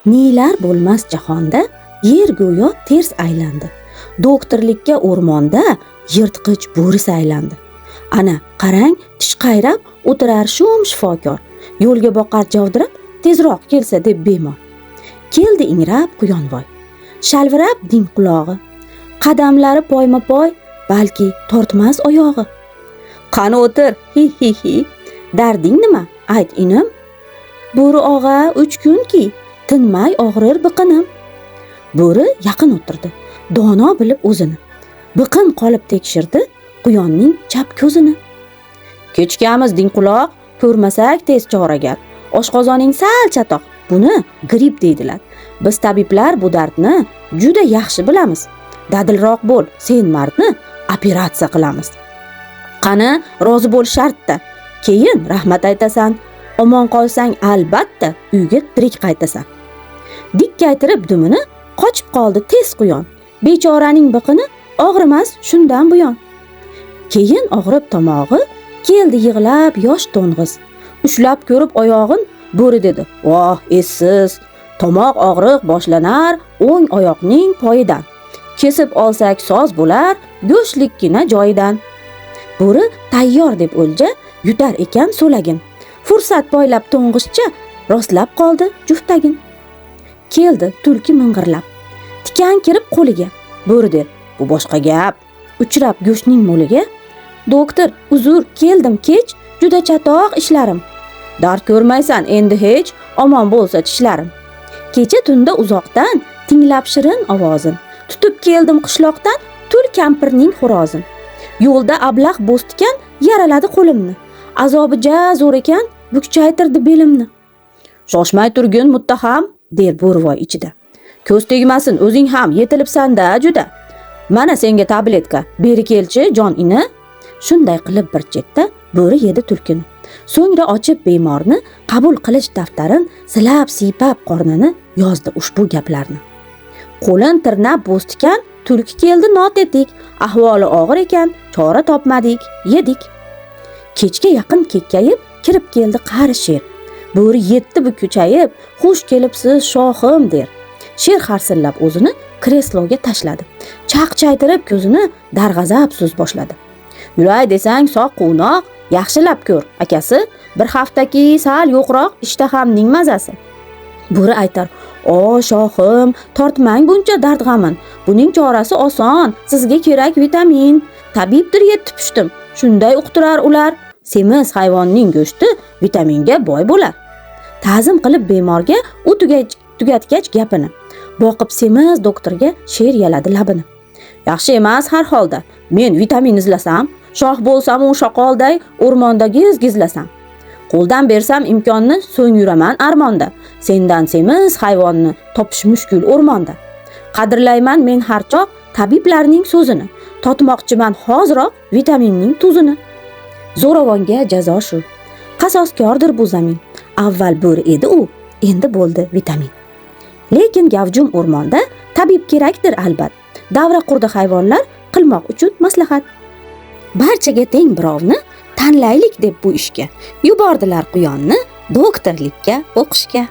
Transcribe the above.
nelar bo'lmas jahonda yer go'yo ters aylandi. Doktorlikka o'rmonda yirtqich bo'ris aylandi. Ana qarang, tish qayrab o'tirar shum shifokor, yo'lga boqar javdirab tezroq kelsa deb bemor. Keldi ingrab quyonvoy, shalvirab ding qulog'i, qadamlari poyma-poy, balki tortmas oyog'i. Qani o'tir, hi hi hi, darding nima? Ayt inim. Bo'ri og'a 3 kunki, tinmay og'rir biqinim. Bo'ri yaqin o'tirdi, dono bilib o'zini. Biqin qolib tekshirdi quyonning chap ko'zini. Kechgamiz ding quloq, ko'rmasak tez choragar. Oshqozoning sal chatoq, buni gripp deydilar. Biz tabiblar bu dardni juda yaxshi bilamiz. Dadilroq bo'l, sen mardni operatsiya qilamiz. Qani, rozi bo'l shartda. Keyin rahmat aytasan. Omon qolsang albatta uyga tirik qaytasan. Dikkaytirib dumini qochib qoldi tez quyon. Bechoraning biqini og'rimas shundan buyon. Keyin og'rib tomog'i, keldi yig'lab yosh to'ng'iz. Ushlab ko'rib oyog'in bo'ri dedi: "Voh, essiz, tomoq og'riq boshlanar o'ng oyoqning poyidan. Kesib olsak soz bo'lar, go'shtlikkina joyidan." Bo'ri tayyor deb o'lja yutar ekan so'lagin. Fursat poylab to'ng'izcha rostlab qoldi juftagin. Keldi tulki ming'irlab, tikan kirib qo'liga. Bo'ri der: "Bu boshqa gap. Uchrab go'shtning mo'liga. Doktor, uzr, keldim kech, juda chatoq ishlarim. Dard ko'rmaysan endi hech, omon bo'lsa tishlarim. Kecha tunda uzoqdan tinglab shirin ovozin, tutib keldim qishloqdan tul kampirning xo'rozin. Yo'lda ablah bo'stikan yaraladi qo'limni. Azobi ja zo'r ekan, bukchaytirdi belimni." "Shoshmay turgin muttaham", der bo'rivoy ichida. "Ko'z tegmasin, o'zing ham yetilibsan-da juda. Mana senga tabletka, beri kelchi jon ini." Shunday qilib bir chetda bo'ri yedi tulkini. So'ngra ochib bemorni qabul qilish daftarin silab siypab qornini yozdi ushbu gaplarni. Qo'lin tirnab bo'stikan tulki keldi notetik, ahvoli og'ir ekan, chora topmadik, yedik. Kechga yaqin kekkayib kirib keldi qari sher. Bo'ri yetdi bu kuchayib, "Xush kelibsiz shohim" der. Sher harsillab o'zini kresloga tashladi. Chaqchaytirib ko'zini darg'azab so'z boshladi. "Yuray desang soq quvnoq, yaxshilab ko'r, akasi, bir haftaki sal yo'qroq ishtahamning mazasi." Bo'ri aytar: "O shohim, tortmang buncha dard g'amin. Buning chorasi oson, sizga kerak vitamin. Tabibdir yetib pishdim, shunday uqtirar ular. Semiz hayvonning go'shti vitaminga boy bo'lar." Ta'zim qilib bemorga u tugatgach gapini, boqib semiz doktorga sher yaladi labini. "Yaxshi emas har holda. Men vitamin izlasam, shoh bo'lsam u shoqolday o'rmonda gizlasam. Qo'ldan bersam imkonni so'ng yuraman armonda. Sendan semiz hayvonni topish mushkul o'rmonda. Qadrlayman men har choq tabiblarning so'zini. Totmoqchiman hoziroq vitaminning tuzini." Zo'ravonga jazo shu. Qasoskordir bu zamin. Avval bo'ri edi u, endi bo'ldi vitamin. Lekin gavjum o'rmonda tabib kerakdir albat. Davra qurdi hayvonlar qilmoq uchun maslahat. Barchaga teng birovni tanlaylik deb bu ishga yubordilar quyonni doktorlikka o'qishga.